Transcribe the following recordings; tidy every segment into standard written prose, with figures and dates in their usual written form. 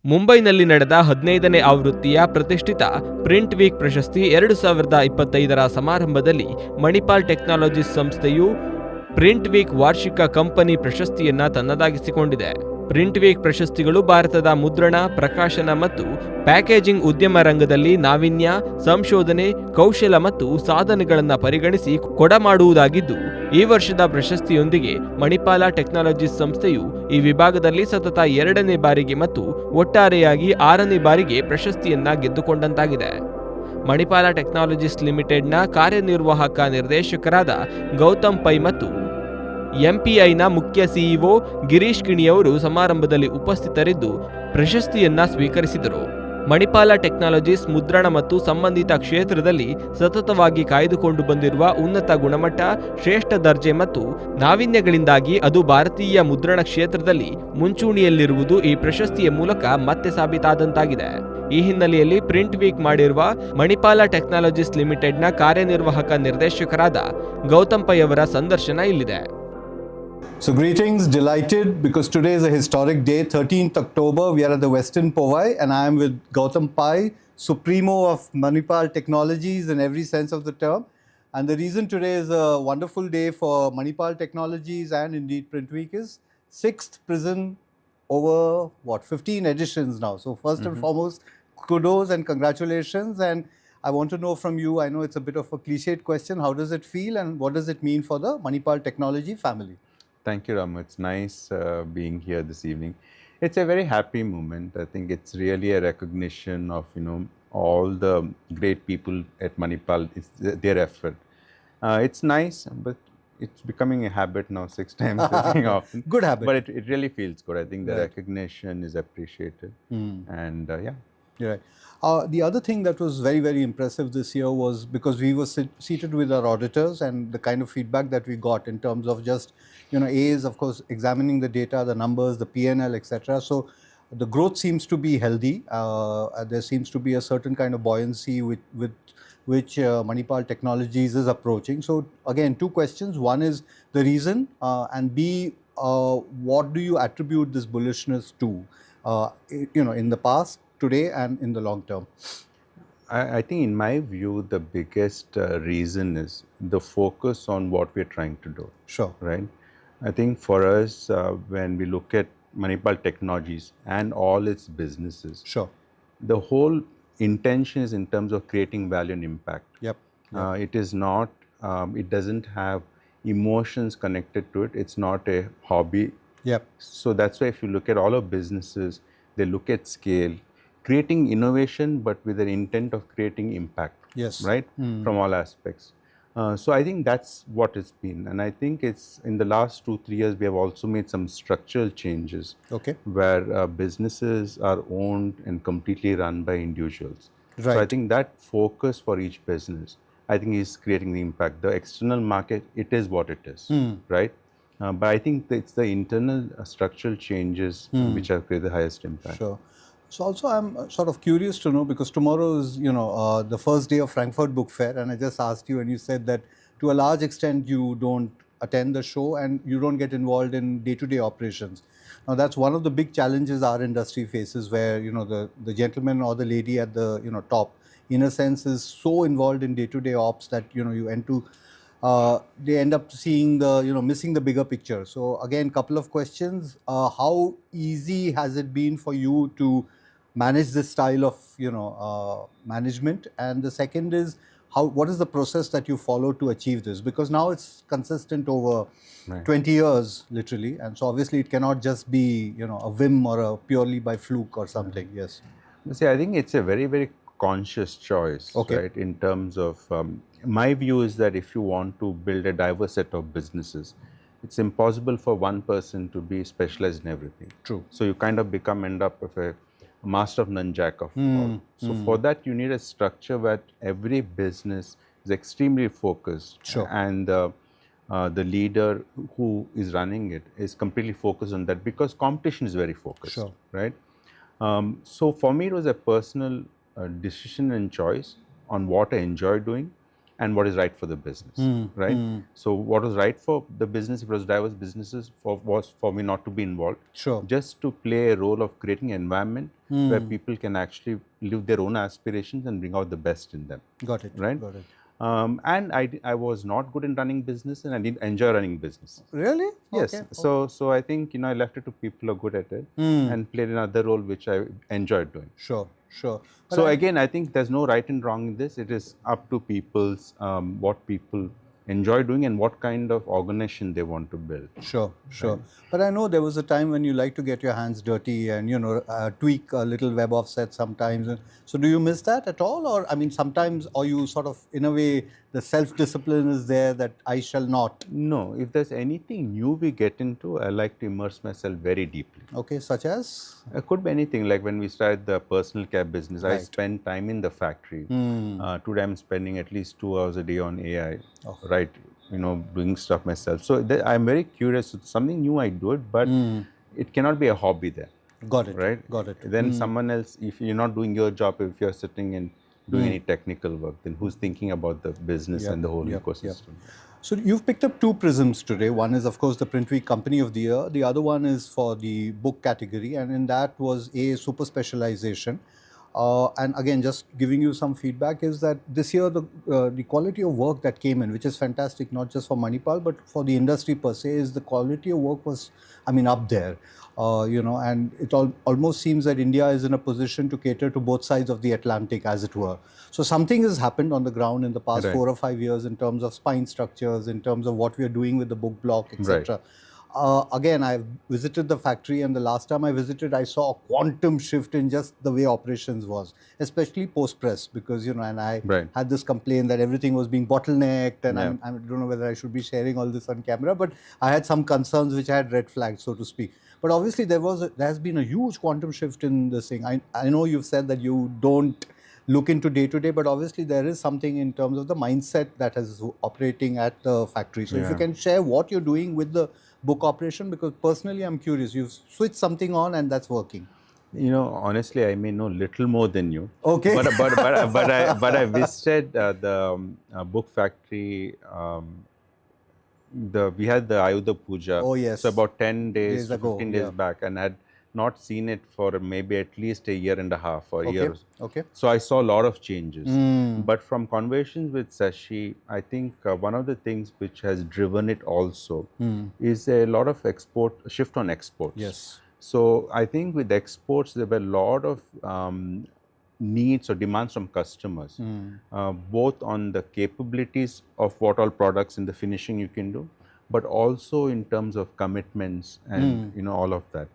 ಮುಂಬೈನಲ್ಲಿ ನಡೆದ 15ನೇ ಆವೃತ್ತಿಯ ಪ್ರತಿಷ್ಠಿತ ಪ್ರಿಂಟ್ ವೀಕ್ ಪ್ರಶಸ್ತಿ 2025ರ ಸಮಾರಂಭದಲ್ಲಿ ಮಣಿಪಾಲ್ ಟೆಕ್ನಾಲಜೀಸ್ ಸಂಸ್ಥೆಯು ಪ್ರಿಂಟ್ ವೀಕ್ ವಾರ್ಷಿಕ ಕಂಪನಿ ಪ್ರಶಸ್ತಿಯನ್ನ ತನ್ನದಾಗಿಸಿಕೊಂಡಿದೆ. ಪ್ರಿಂಟ್ ವೀಕ್ ಪ್ರಶಸ್ತಿಗಳು ಭಾರತದ ಮುದ್ರಣ, ಪ್ರಕಾಶನ ಮತ್ತು ಪ್ಯಾಕೇಜಿಂಗ್ ಉದ್ಯಮ ರಂಗದಲ್ಲಿ ನಾವೀನ್ಯ, ಸಂಶೋಧನೆ, ಕೌಶಲ ಮತ್ತು ಸಾಧನೆಗಳನ್ನು ಪರಿಗಣಿಸಿ ಕೊಡಮಾಡುವುದಾಗಿದ್ದು, ಈ ವರ್ಷದ ಪ್ರಶಸ್ತಿಯೊಂದಿಗೆ ಮಣಿಪಾಲ ಟೆಕ್ನಾಲಜೀಸ್ ಸಂಸ್ಥೆಯು ಈ ವಿಭಾಗದಲ್ಲಿ ಸತತ 2ನೇ ಬಾರಿಗೆ ಮತ್ತು ಒಟ್ಟಾರೆಯಾಗಿ 6ನೇ ಬಾರಿಗೆ ಪ್ರಶಸ್ತಿಯನ್ನ ಗೆದ್ದುಕೊಂಡಂತಾಗಿದೆ. ಮಣಿಪಾಲ ಟೆಕ್ನಾಲಜೀಸ್ ಲಿಮಿಟೆಡ್ನ ಕಾರ್ಯನಿರ್ವಾಹಕ ನಿರ್ದೇಶಕರಾದ ಗೌತಮ್ ಪೈ ಮತ್ತು ಎಂಪಿಐನ ಮುಖ್ಯ ಸಿಇಒ ಗಿರೀಶ್ ಕಿಣಿಯವರು ಸಮಾರಂಭದಲ್ಲಿ ಉಪಸ್ಥಿತರಿದ್ದು ಪ್ರಶಸ್ತಿಯನ್ನ ಸ್ವೀಕರಿಸಿದರು. ಮಣಿಪಾಲ ಟೆಕ್ನಾಲಜೀಸ್ ಮುದ್ರಣ ಮತ್ತು ಸಂಬಂಧಿತ ಕ್ಷೇತ್ರದಲ್ಲಿ ಸತತವಾಗಿ ಕಾಯ್ದುಕೊಂಡು ಬಂದಿರುವ ಉನ್ನತ ಗುಣಮಟ್ಟ, ಶ್ರೇಷ್ಠ ದರ್ಜೆ ಮತ್ತು ನಾವೀನ್ಯಗಳಿಂದಾಗಿ ಅದು ಭಾರತೀಯ ಮುದ್ರಣ ಕ್ಷೇತ್ರದಲ್ಲಿ ಮುಂಚೂಣಿಯಲ್ಲಿರುವುದು ಈ ಪ್ರಶಸ್ತಿಯ ಮೂಲಕ ಮತ್ತೆ ಸಾಬೀತಾದಂತಾಗಿದೆ. ಈ ಹಿನ್ನೆಲೆಯಲ್ಲಿ ಪ್ರಿಂಟ್ ವೀಕ್ ಮಾಡಿರುವ ಮಣಿಪಾಲ ಟೆಕ್ನಾಲಜೀಸ್ ಲಿಮಿಟೆಡ್ನ ಕಾರ್ಯನಿರ್ವಾಹಕ ನಿರ್ದೇಶಕರಾದ ಗೌತಮ್ ಪೈ ಅವರ ಸಂದರ್ಶನ ಇಲ್ಲಿದೆ. So greetings, delighted because today is a historic day, 13th October. We are at the Western Powai and I am with Gowtham Pai, Supremo of Manipal Technologies in every sense of the term. And the reason today is a wonderful day for Manipal Technologies and indeed Print Week is 6th prison over 15 editions now. So first and foremost, kudos and congratulations. And I want to know from you, I know it's a bit of a cliched question, how does it feel and what does it mean for the Manipal Technology family? Thank you, Ram. It's nice being here this evening. It's a very happy moment. I think it's really a recognition of, all the great people at Manipal, their effort. It's nice, but it's becoming a habit now, 6 times sitting often. Good habit. But it really feels good. I think the recognition is appreciated. And yeah. You're right. The other thing that was very, very impressive this year was because we were seated with our auditors and the kind of feedback that we got in terms of just, A is of course examining the data, the numbers, the P&L, etc. So the growth seems to be healthy. There seems to be a certain kind of buoyancy with which Manipal Technologies is approaching. So again, 2 questions. One is the reason and B, what do you attribute this bullishness to, in the past, today and in the long term? I think in my view, the biggest reason is the focus on what we're trying to do. Sure. Right? I think for us, when we look at Manipal Technologies and all its businesses, sure, the whole intention is in terms of creating value and impact. Yep. It is not, it doesn't have emotions connected to it. It's not a hobby. Yep. So that's why if you look at all of businesses, they look at scale, creating innovation, but with an intent of creating impact. Yes. Right? From all aspects. So I think that's what it's been. And I think it's in the last 2-3 years, we have also made some structural changes. Okay. Where businesses are owned and completely run by individuals. Right. So I think that focus for each business, I think is creating the impact. The external market, it is what it is. Right? But I think it's the internal structural changes which have created the highest impact. Sure. So also I'm sort of curious to know, because tomorrow is, the first day of Frankfurt Book Fair, and I just asked you and you said that to a large extent you don't attend the show and you don't get involved in day-to-day operations. Now that's one of the big challenges our industry faces, where, the gentleman or the lady at the, top, in a sense, is so involved in day-to-day ops that, you end to they end up seeing the, missing the bigger picture. So again, couple of questions. How easy has it been for you to manage this style of, management? And the second is, what is the process that you follow to achieve this? Because now it's consistent over 20 years, literally. And so obviously it cannot just be, a whim or a purely by fluke or something. Yes. See, I think it's a very, very conscious choice, right? In terms of, my view is that if you want to build a diverse set of businesses, it's impossible for one person to be specialized in everything. True. So you kind of end up with a master of none, jack of all. So for that, you need a structure where every business is extremely focused. Sure. And the leader who is running it is completely focused on that, because competition is very focused. Sure. Right? So for me, it was a personal decision and choice on what I enjoy doing and what is right for the business, right? So what was right for the business, if it was diverse businesses, was for me not to be involved. Sure. Just to play a role of creating an environment where people can actually live their own aspirations and bring out the best in them. Got it. Right? Got it. And I was not good in running business, and I didn't enjoy running business. Really? Yes. Okay. So I think, I left it to people who are good at it and played another role which I enjoyed doing. Sure. Sure. But So again, I think there's no right and wrong in this. It is up to people's what people enjoy doing and what kind of organization they want to build. Sure, sure. But I know there was a time when you like to get your hands dirty and, tweak a little web offset sometimes. So do you miss that at all? Or, I mean, sometimes, or you sort of, in a way, the self-discipline is there that I shall not? No, if there's anything new we get into, I like to immerse myself very deeply. Okay, such as? It could be anything. Like when we started the personal care business, I Right. spend time in the factory. Today I'm spending at least 2 hours a day on AI, right? Doing stuff myself. So I'm very curious. It's something new, I do it, but it cannot be a hobby there. Got it. Right? Got it. Then someone else, if you're not doing your job, if you're sitting and doing any technical work, then who's thinking about the business and the whole ecosystem? So you've picked up 2 prisms today. One is, of course, the Print Week Company of the Year. The other one is for the book category, and in that was a super specialization. And again, just giving you some feedback is that this year the quality of work that came in, which is fantastic, not just for Manipal but for the industry per se, is the quality of work was, up there. And it almost seems that India is in a position to cater to both sides of the Atlantic, as it were. So something has happened on the ground in the past 4 or 5 years in terms of spine structures, in terms of what we are doing with the book block, etc. Again, I visited the factory, and the last time I visited, I saw a quantum shift in just the way operations was, especially post-press, because, and I had this complaint that everything was being bottlenecked, and I don't know whether I should be sharing all this on camera, but I had some concerns which I had red flagged, so to speak. But obviously, there has been a huge quantum shift in this thing. I know you've said that you don't look into day-to-day, but obviously there is something in terms of the mindset that is operating at the factory. So if you can share what you're doing with the book operation, because personally I'm curious, you've switched something on and that's working. Honestly, I may know little more than you. Okay. But I visited the book factory. We had the Ayudha Puja. Oh yes. So about 10 days, to ago, 15 days back, and had not seen it for maybe at least a year and a half or a year. Okay. So I saw a lot of changes. But from conversations with Sashi, I think one of the things which has driven it also is a lot of shift on exports. Yes. So I think with exports, there were a lot of needs or demands from customers, both on the capabilities of what all products in the finishing you can do, but also in terms of commitments and all of that.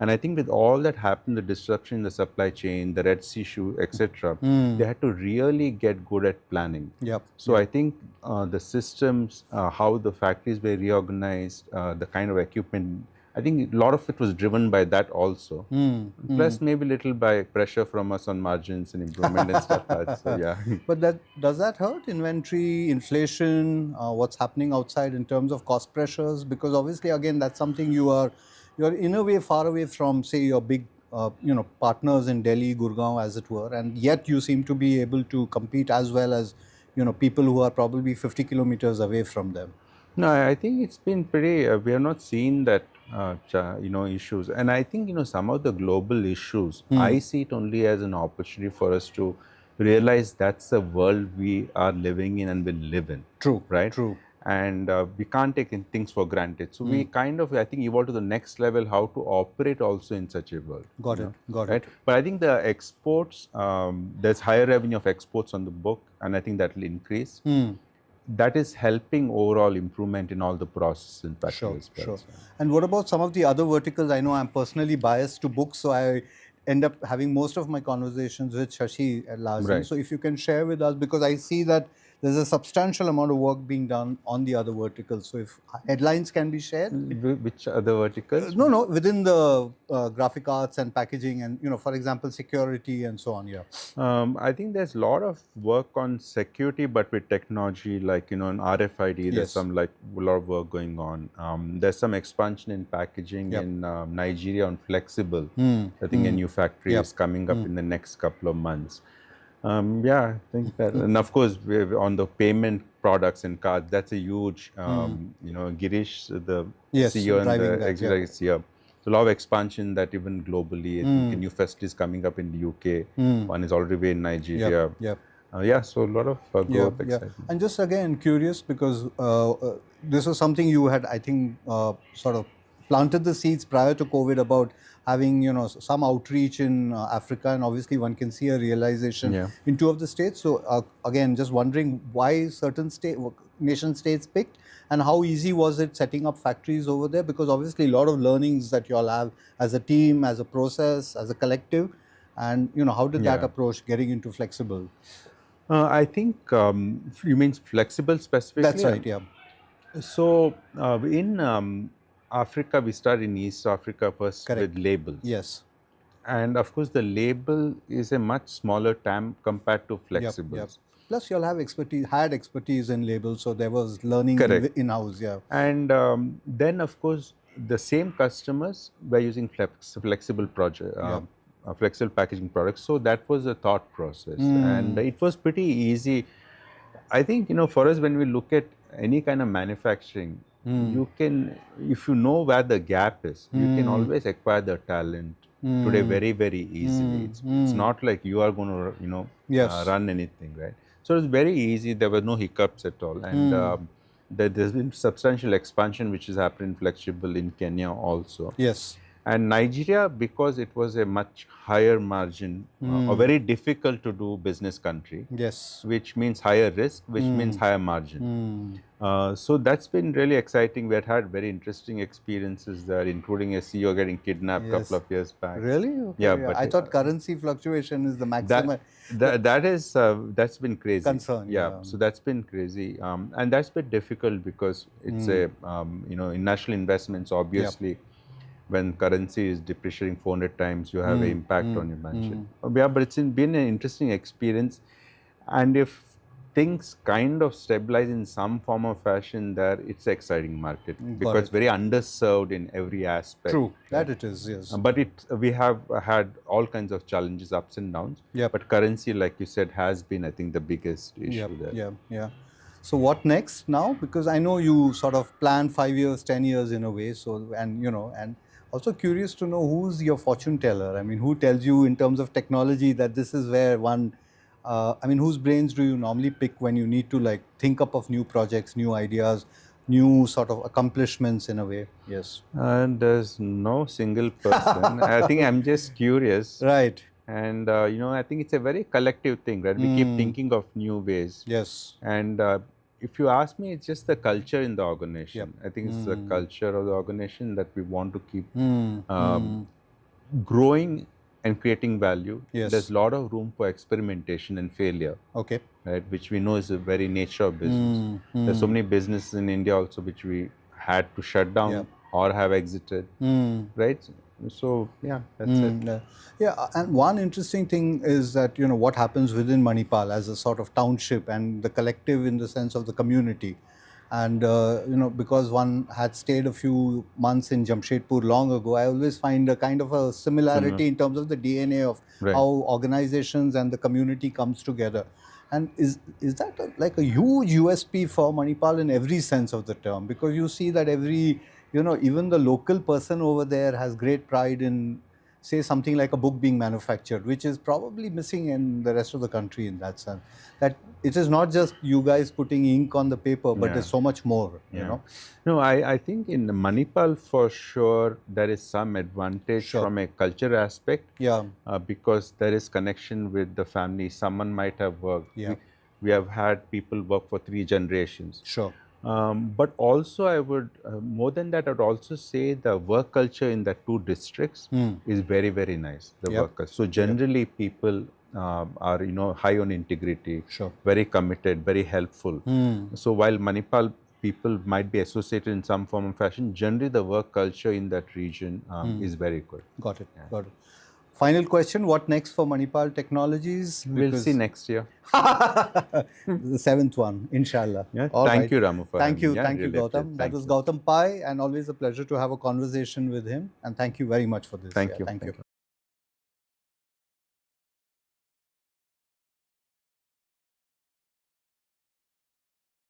And I think with all that happened, the disruption in the supply chain, the Red Sea issue, etc., they had to really get good at planning. So I think the systems, how the factories were reorganized, the kind of equipment, I think a lot of it was driven by that also. Plus maybe a little by pressure from us on margins and improvement and stuff like that. So yeah. But does that hurt inventory, inflation, what's happening outside in terms of cost pressures? Because obviously, again, that's something you're in a way far away from, say, your big partners in Delhi, Gurgaon, as it were, and yet you seem to be able to compete as well as people who are probably 50 kilometers away from them. No, I think it's been pretty. We have not seen that issues, and I think some of the global issues. I see it only as an opportunity for us to realize that's the world we are living in and will live in. True. Right. True. And we can't take things for granted. So we kind of, I think, evolve to the next level, how to operate also in such a world. Got it. But I think the exports, there's higher revenue of exports on the book, and I think that will increase. That is helping overall improvement in all the processes and practices. Sure. And what about some of the other verticals? I know I'm personally biased to books, so I end up having most of my conversations with Shashi largely. Right. So if you can share with us, because I see that there's a substantial amount of work being done on the other verticals. So if headlines can be shared. Which other verticals? No, within the graphic arts and packaging and, for example, security and so on, I think there's a lot of work on security, but with technology, like, in RFID, there's some, like, a lot of work going on. There's some expansion in packaging in Nigeria on flexible. I think a new factory is coming up in the next couple of months. Yeah, I think that, and of course, on the payment products and cards, that's a huge, Girish, the Yes, CEO and driving the that, executive CEO. So a lot of expansion that even globally, I think a new facilities coming up in the UK. One is already in Nigeria. Yep. Yeah, so a lot of growth excitement. And just again curious because this was something you had, I think, sort of planted the seeds prior to COVID about having some outreach in Africa, and obviously one can see a realization Yeah. in two of the states. So again, just wondering why certain nation states picked, and how easy was it setting up factories over there? Because obviously a lot of learnings that you all have as a team, as a process, as a collective, and how did that Yeah. approach getting into flexible? I think you mean flexible specifically? That's right. Yeah. So in Africa, we started in East Africa first Correct. with labels. Yes. And of course, the label is a much smaller TAM compared to flexibles. Yep. Plus, you'll have expertise in labels, so there was learning Correct. in-house. Yeah. And then, of course, the same customers were using flexible project, flexible packaging products. So that was a thought process, and it was pretty easy. I think for us, when we look at any kind of manufacturing, you can, if you know where the gap is, you can always acquire the talent today very, very easily. It's not like you are going to run anything, right? So it's very easy. There were no hiccups at all, and there's been substantial expansion which has happened in flexible in Kenya also. Yes. And Nigeria, because it was a much higher margin, a very difficult to do business country. Yes. Which means higher risk, which means higher margin. So that's been really exciting. We had very interesting experiences there, including a CEO getting kidnapped a couple of years back. Really? Okay. Yeah, but I thought currency fluctuation is the maximum. That's been crazy. Concern. Yeah. So that's been crazy, and that's been difficult because it's in national investments, obviously. When currency is depreciating 400 times, you have an impact on your margin. Yeah, but it's been an interesting experience. And if things kind of stabilize in some form or fashion there, it's an exciting market because it's very underserved in every aspect. True, that it is, yes. But we have had all kinds of challenges, ups and downs. But currency, like you said, has been, I think, the biggest issue there. Yeah. So what next now? Because I know you sort of plan 5 years, 10 years in a way. So, and also curious to know who's your fortune teller. I mean, who tells you in terms of technology that this is where one, whose brains do you normally pick when you need to think up of new projects, new ideas, new sort of accomplishments in a way? Yes. And there's no single person. I think I'm just curious. Right. And, I think it's a very collective thing, right? We keep thinking of new ways. Yes. And if you ask me, it's just the culture in the organization. I think it's the culture of the organization that we want to keep growing and creating value. Yes. There's a lot of room for experimentation and failure. Okay. Right, which we know is the very nature of business. There's so many businesses in India also which we had to shut down or have exited. Right. So yeah, that's it. Yeah, and one interesting thing is that what happens within Manipal as a sort of township and the collective in the sense of the community, and because one had stayed a few months in Jamshedpur long ago, I always find a kind of a similarity in terms of the DNA of how organizations and the community comes together. And is that like a huge USP for Manipal in every sense of the term? Because you see that every even the local person over there has great pride in, say, something like a book being manufactured, which is probably missing in the rest of the country in that sense. That it is not just you guys putting ink on the paper, but there's so much more, No, I think in Manipal, for sure, there is some advantage from a culture aspect. Yeah. Because there is connection with the family. Someone might have worked. Yeah. We have had people work for 3 generations. Sure. But also I would, more than that, I would also say the work culture in the 2 districts is very, very nice, the work culture. So generally people are, high on integrity, very committed, very helpful. So while Manipal people might be associated in some form of fashion, generally the work culture in that region is very good. Got it. Final question, what next for Manipal Technologies? We'll see next year. The 7th one, inshallah. Yeah. Thank you, Ramu, for Thank you, really Gowtham. That was Gowtham Pai, and always a pleasure to have a conversation with him. And thank you very much for this. Thank you. Thank you.